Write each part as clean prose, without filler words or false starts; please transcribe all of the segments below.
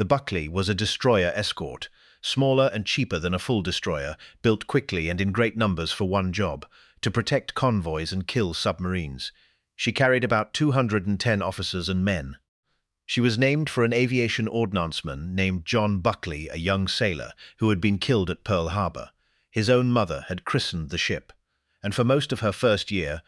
The Buckley was a destroyer escort, smaller and cheaper than a full destroyer, built quickly and in great numbers for one job, to protect convoys and kill submarines. She carried about 210 officers and men. She was named for an aviation ordnanceman named John Buckley, a young sailor who had been killed at Pearl Harbor. His own mother had christened the ship, and for most of her first year,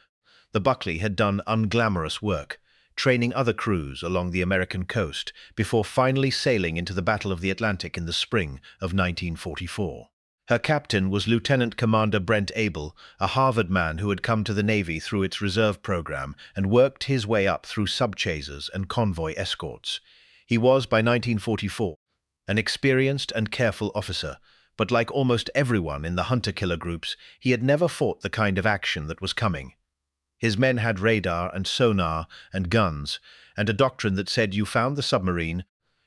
the Buckley had done unglamorous work, training other crews along the American coast before finally sailing into the Battle of the Atlantic in the spring of 1944. Her captain was Lieutenant Commander Brent Abel, a Harvard man who had come to the Navy through its reserve program and worked his way up through subchasers and convoy escorts. He was, by 1944, an experienced and careful officer, but like almost everyone in the hunter-killer groups, he had never fought the kind of action that was coming. His men had radar and sonar and guns, and a doctrine that said you found the submarine,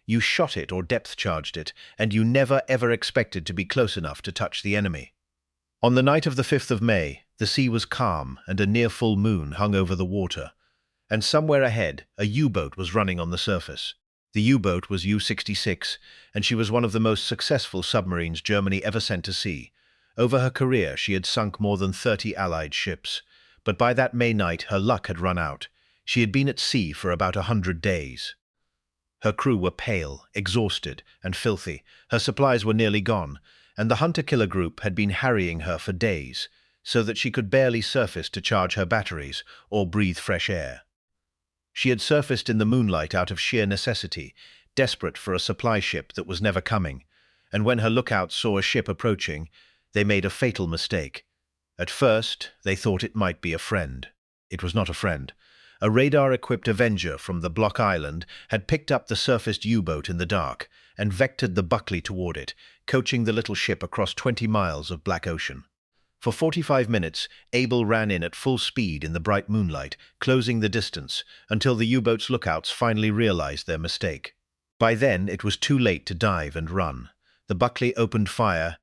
you shot it or depth-charged it, and you never ever expected to be close enough to touch the enemy. On the night of the 5th of May, the sea was calm and a near-full moon hung over the water, and somewhere ahead a U-boat was running on the surface. The U-boat was U-66, and she was one of the most successful submarines Germany ever sent to sea. Over her career, she had sunk more than 30 Allied ships, but by that May night her luck had run out. She had been at sea for about 100 days. Her crew were pale, exhausted, and filthy. Her supplies were nearly gone, and the hunter-killer group had been harrying her for days, so that she could barely surface to charge her batteries or breathe fresh air. She had surfaced in the moonlight out of sheer necessity, desperate for a supply ship that was never coming, and when her lookouts saw a ship approaching, they made a fatal mistake. At first, they thought it might be a friend. It was not a friend. A radar-equipped Avenger from the Block Island had picked up the surfaced U-boat in the dark and vectored the Buckley toward it, coaching the little ship across 20 miles of Black Ocean. For 45 minutes, Abel ran in at full speed in the bright moonlight, closing the distance, until the U-boat's lookouts finally realized their mistake. By then, it was too late to dive and run. The Buckley opened fire,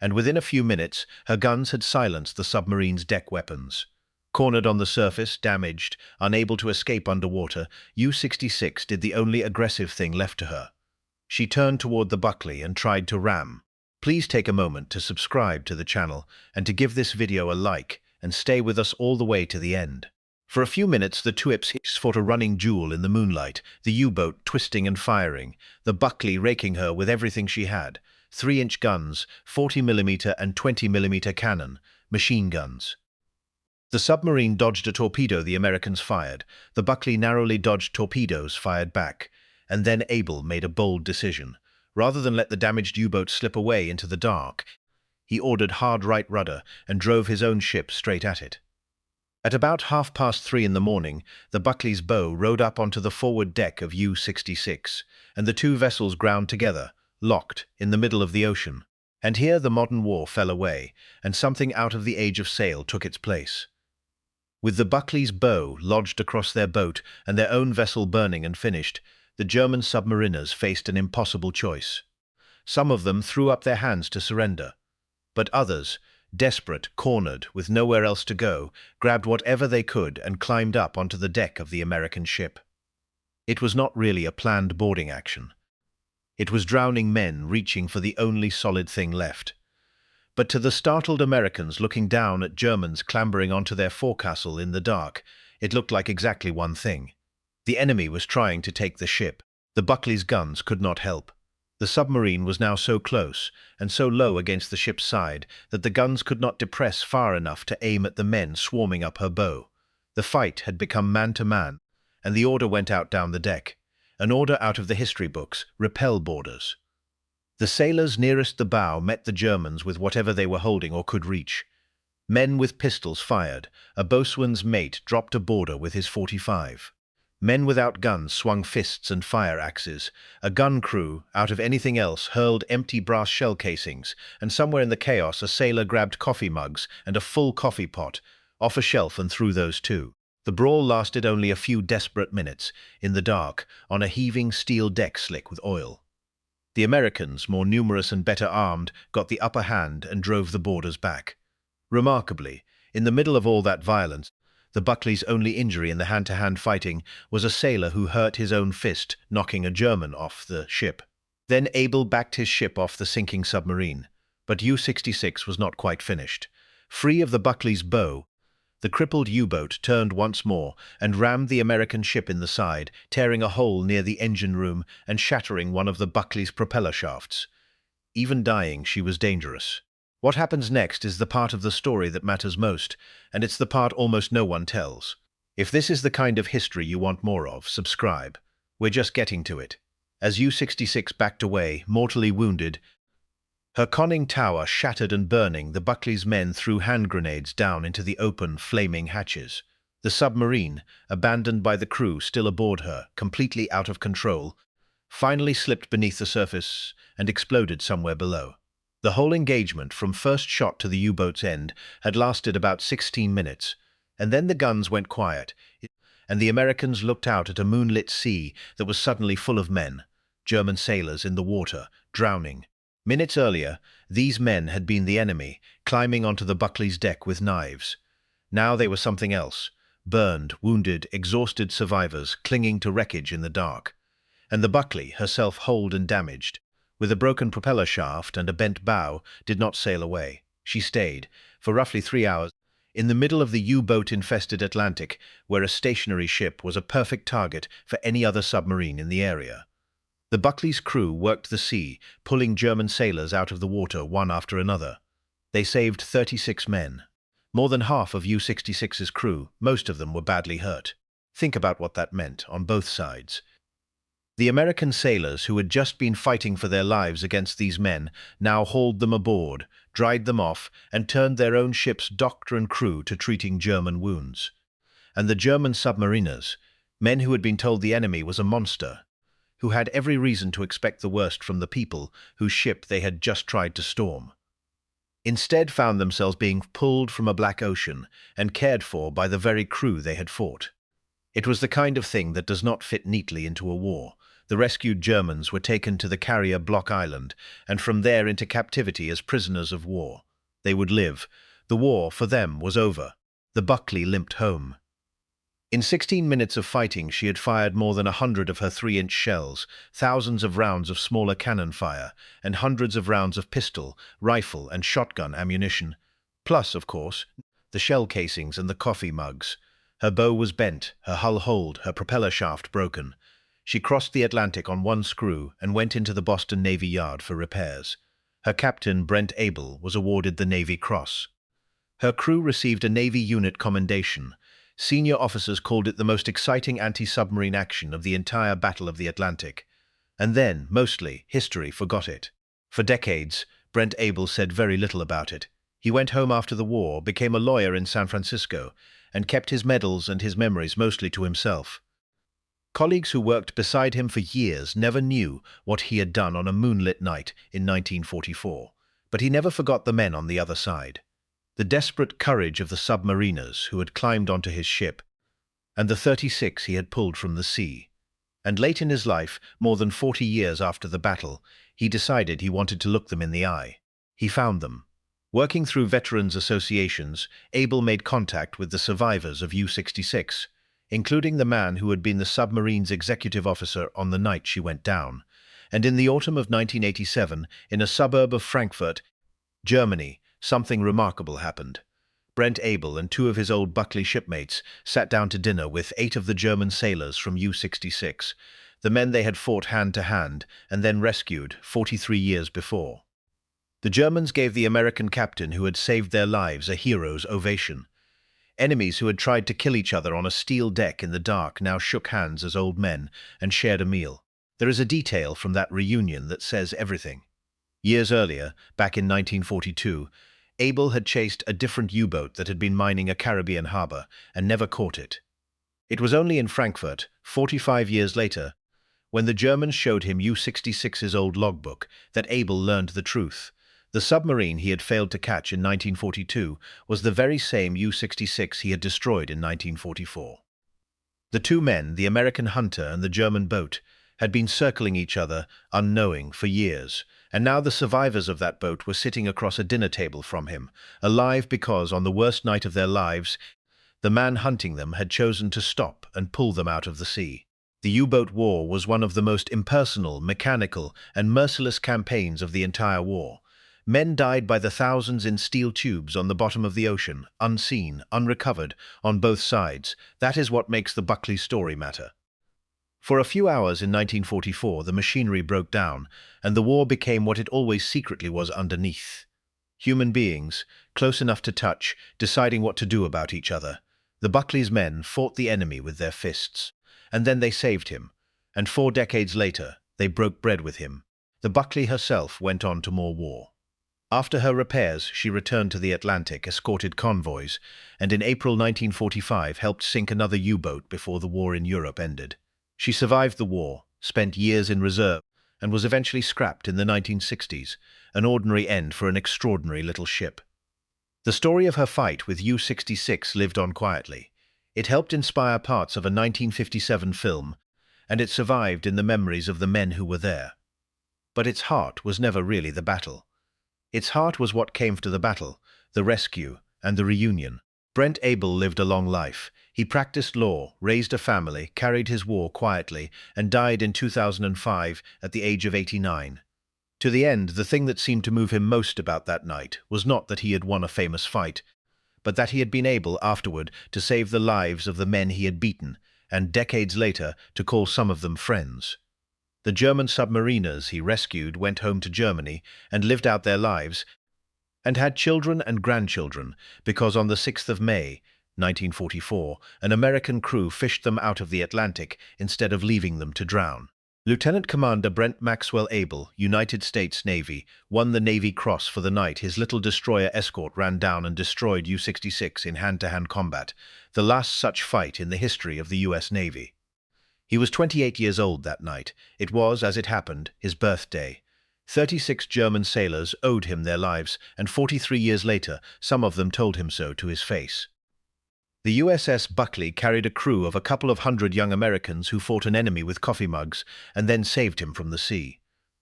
and within a few minutes, her guns had silenced the submarine's deck weapons. Cornered on the surface, damaged, unable to escape underwater, U-66 did the only aggressive thing left to her. She turned toward the Buckley and tried to ram. Please take a moment to subscribe to the channel and to give this video a like and stay with us all the way to the end. For a few minutes, the two ships fought a running duel in the moonlight, the U-boat twisting and firing, the Buckley raking her with everything she had: 3-inch guns, 40mm and 20mm cannon, machine guns. The submarine dodged a torpedo the Americans fired. The Buckley narrowly dodged torpedoes fired back. And then Abel made a bold decision. Rather than let the damaged U-boat slip away into the dark, he ordered hard right rudder and drove his own ship straight at it. At about 3:30 in the morning, the Buckley's bow rode up onto the forward deck of U-66, and the two vessels ground together, locked, in the middle of the ocean. And here the modern war fell away, and something out of the age of sail took its place. With the Buckley's bow lodged across their boat and their own vessel burning and finished, the German submariners faced an impossible choice. Some of them threw up their hands to surrender, but others, desperate, cornered, with nowhere else to go, grabbed whatever they could and climbed up onto the deck of the American ship. It was not really a planned boarding action. It was drowning men reaching for the only solid thing left. But to the startled Americans looking down at Germans clambering onto their forecastle in the dark, it looked like exactly one thing. The enemy was trying to take the ship. The Buckley's guns could not help. The submarine was now so close and so low against the ship's side that the guns could not depress far enough to aim at the men swarming up her bow. The fight had become man-to-man, and the order went out down the deck. An order out of the history books: repel boarders. The sailors nearest the bow met the Germans with whatever they were holding or could reach. Men with pistols fired. A boatswain's mate dropped a boarder with his .45. Men without guns swung fists and fire axes. A gun crew, out of anything else, hurled empty brass shell casings, and somewhere in the chaos a sailor grabbed coffee mugs and a full coffee pot off a shelf and threw those too. The brawl lasted only a few desperate minutes, in the dark, on a heaving steel deck slick with oil. The Americans, more numerous and better armed, got the upper hand and drove the boarders back. Remarkably, in the middle of all that violence, the Buckley's only injury in the hand-to-hand fighting was a sailor who hurt his own fist, knocking a German off the ship. Then Abel backed his ship off the sinking submarine, but U-66 was not quite finished. Free of the Buckley's bow, the crippled U-boat turned once more and rammed the American ship in the side, tearing a hole near the engine room and shattering one of the Buckley's propeller shafts. Even dying, she was dangerous. What happens next is the part of the story that matters most, and it's the part almost no one tells. If this is the kind of history you want more of, subscribe. We're just getting to it. As U-66 backed away, mortally wounded, her conning tower shattered and burning, the Buckley's men threw hand grenades down into the open, flaming hatches. The submarine, abandoned by the crew still aboard her, completely out of control, finally slipped beneath the surface and exploded somewhere below. The whole engagement, from first shot to the U-boat's end, had lasted about 16 minutes, and then the guns went quiet, and the Americans looked out at a moonlit sea that was suddenly full of men, German sailors in the water, drowning. Minutes earlier, these men had been the enemy, climbing onto the Buckley's deck with knives. Now they were something else, burned, wounded, exhausted survivors clinging to wreckage in the dark. And the Buckley, herself holed and damaged, with a broken propeller shaft and a bent bow, did not sail away. She stayed, for roughly 3 hours, in the middle of the U-boat-infested Atlantic, where a stationary ship was a perfect target for any other submarine in the area. The Buckley's crew worked the sea, pulling German sailors out of the water one after another. They saved 36 men. More than half of U-66's crew, most of them were badly hurt. Think about what that meant on both sides. The American sailors who had just been fighting for their lives against these men now hauled them aboard, dried them off, and turned their own ship's doctor and crew to treating German wounds. And the German submariners, men who had been told the enemy was a monster, who had every reason to expect the worst from the people whose ship they had just tried to storm, instead found themselves being pulled from a black ocean and cared for by the very crew they had fought. It was the kind of thing that does not fit neatly into a war. The rescued Germans were taken to the carrier Block Island, and from there into captivity as prisoners of war. They would live. The war, for them, was over. The Buckley limped home. In 16 minutes of fighting, she had fired more than 100 of her 3-inch shells, thousands of rounds of smaller cannon fire, and hundreds of rounds of pistol, rifle, and shotgun ammunition. Plus, of course, the shell casings and the coffee mugs. Her bow was bent, her hull holed, her propeller shaft broken. She crossed the Atlantic on one screw and went into the Boston Navy Yard for repairs. Her captain, Brent Abel, was awarded the Navy Cross. Her crew received a Navy Unit Commendation. Senior officers called it the most exciting anti-submarine action of the entire Battle of the Atlantic. And then, mostly, history forgot it. For decades, Brent Abel said very little about it. He went home after the war, became a lawyer in San Francisco, and kept his medals and his memories mostly to himself. Colleagues who worked beside him for years never knew what he had done on a moonlit night in 1944, but he never forgot the men on the other side. The desperate courage of the submariners who had climbed onto his ship, and the 36 he had pulled from the sea. And late in his life, more than 40 years after the battle, he decided he wanted to look them in the eye. He found them. Working through veterans' associations, Abel made contact with the survivors of U-66, including the man who had been the submarine's executive officer on the night she went down. And in the autumn of 1987, in a suburb of Frankfurt, Germany, something remarkable happened. Brent Abel and 2 of his old Buckley shipmates sat down to dinner with 8 of the German sailors from U-66, the men they had fought hand to hand and then rescued 43 years before. The Germans gave the American captain who had saved their lives a hero's ovation. Enemies who had tried to kill each other on a steel deck in the dark now shook hands as old men and shared a meal. There is a detail from that reunion that says everything. Years earlier, back in 1942, Abel had chased a different U-boat that had been mining a Caribbean harbor and never caught it. It was only in Frankfurt, 45 years later, when the Germans showed him U-66's old logbook, that Abel learned the truth. The submarine he had failed to catch in 1942 was the very same U-66 he had destroyed in 1944. The 2 men, the American hunter and the German boat, had been circling each other, unknowing, for years, and now the survivors of that boat were sitting across a dinner table from him, alive because, on the worst night of their lives, the man hunting them had chosen to stop and pull them out of the sea. The U-boat war was one of the most impersonal, mechanical, and merciless campaigns of the entire war. Men died by the thousands in steel tubes on the bottom of the ocean, unseen, unrecovered, on both sides. That is what makes the Buckley story matter. For a few hours in 1944, the machinery broke down, and the war became what it always secretly was underneath. Human beings, close enough to touch, deciding what to do about each other. The Buckley's men fought the enemy with their fists, and then they saved him, and 4 decades later, they broke bread with him. The Buckley herself went on to more war. After her repairs, she returned to the Atlantic, escorted convoys, and in April 1945 helped sink another U-boat before the war in Europe ended. She survived the war, spent years in reserve, and was eventually scrapped in the 1960s, an ordinary end for an extraordinary little ship. The story of her fight with U-66 lived on quietly. It helped inspire parts of a 1957 film, and it survived in the memories of the men who were there. But its heart was never really the battle. Its heart was what came to the battle, the rescue, and the reunion. Brent Abel lived a long life. He practiced law, raised a family, carried his war quietly, and died in 2005 at the age of 89. To the end, the thing that seemed to move him most about that night was not that he had won a famous fight, but that he had been able, afterward, to save the lives of the men he had beaten, and decades later, to call some of them friends. The German submariners he rescued went home to Germany and lived out their lives, and had children and grandchildren, because on the 6th of May, 1944, an American crew fished them out of the Atlantic instead of leaving them to drown. Lieutenant Commander Brent Maxwell Abel, United States Navy, won the Navy Cross for the night his little destroyer escort ran down and destroyed U-66 in hand-to-hand combat, the last such fight in the history of the U.S. Navy. He was 28 years old that night. It was, as it happened, his birthday. 36 German sailors owed him their lives, and 43 years later, some of them told him so to his face. The USS Buckley carried a crew of a couple of hundred young Americans who fought an enemy with coffee mugs and then saved him from the sea.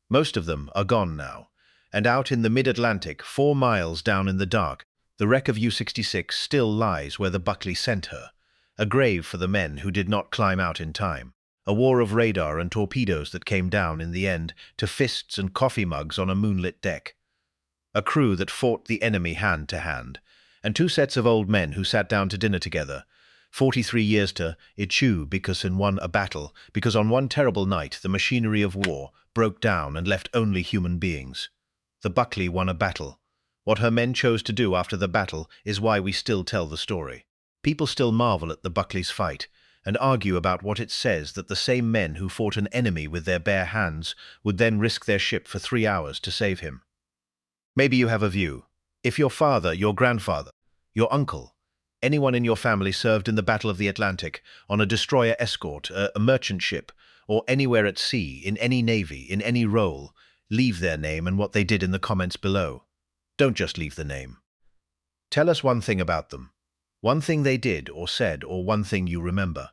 Most of them are gone now, and out in the mid-Atlantic, 4 miles down in the dark, the wreck of U-66 still lies where the Buckley sent her, a grave for the men who did not climb out in time. A war of radar and torpedoes that came down, in the end, to fists and coffee mugs on a moonlit deck. A crew that fought the enemy hand to hand, and 2 sets of old men who sat down to dinner together. 43 years to eschew because in won a battle, because on one terrible night the machinery of war broke down and left only human beings. The Buckley won a battle. What her men chose to do after the battle is why we still tell the story. People still marvel at the Buckley's fight, and argue about what it says that the same men who fought an enemy with their bare hands would then risk their ship for 3 hours to save him. Maybe you have a view. If your father, your grandfather, your uncle, anyone in your family served in the Battle of the Atlantic, on a destroyer escort, a merchant ship, or anywhere at sea, in any navy, in any role, leave their name and what they did in the comments below. Don't just leave the name. Tell us one thing about them. One thing they did or said, or one thing you remember.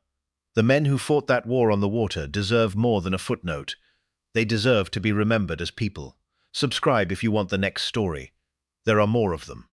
The men who fought that war on the water deserve more than a footnote. They deserve to be remembered as people. Subscribe if you want the next story. There are more of them.